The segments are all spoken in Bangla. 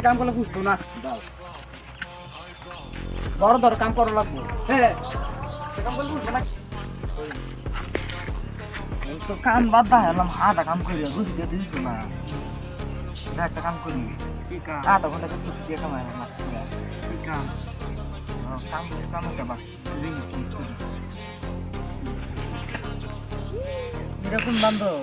কাম করলে বুঝতো না বড় ধর কাম করা লাগবো। হ্যাঁ কাম করলে বুঝবো না তো কাম বাদ দা হেলাম আধা কাম করি বুঝতে দিস না একটা কাম করি কি কাম আধা ঘন্টা তো ছুটি দিয়ে কামাই না কি কাম কাম কামটা বাকি এরকম বান্ধব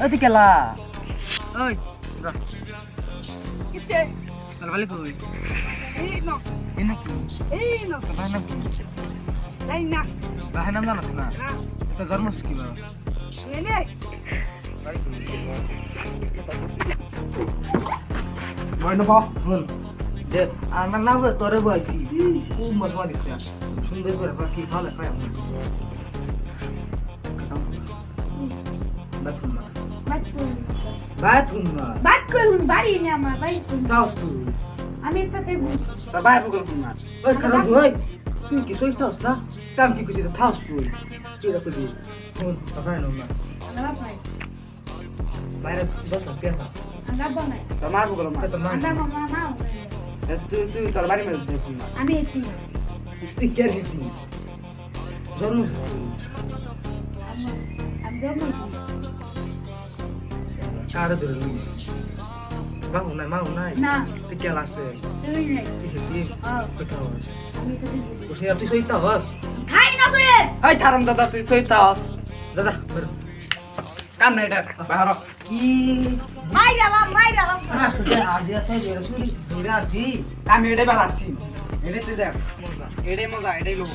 ওই কেলা ওই কিতে ভালো কই এই না বাহানা তাই না বাহানা না না তো জন্মস কি বাবা এনে বইনো বাপ বল দে আমার নাম তোরে বইছি খুব মজা দিছে সুন্দর করে কি ভালো খায় বাত করুন বাড়ি না আমার বাড়ি তাওস তুই আমি একটা দেব তা বাইরে বগল না ওই খারাপ হই তুই কি সইতাস না কাম কি কইছিস থাস তুই তুই তো দি ফোন কথা না আমরা ভাই বাইরে বস পেছা আমরা বানাই তা মার বগল মার তো মার আমরা মামা না তুই তোর বাড়ি মে দেখুন না আমি এতি তুই কে হেতি জরুর আমি জন্ম কারে ধরে লই বাহু নাই না তুই কে লাস্টে তুই নাই তুই হেতি কোথাও আমি তো দেব বসে তুই সইতাস খাই না সয়ে এই থারম দাদা তুই সইতাস দাদা বের কাম নাই এটা বাহার কি মাইরালাম আজিয়া তো বের শুনি বের আসি কাম এডে বার আসি এডেতে দেখ মজা এডে লোক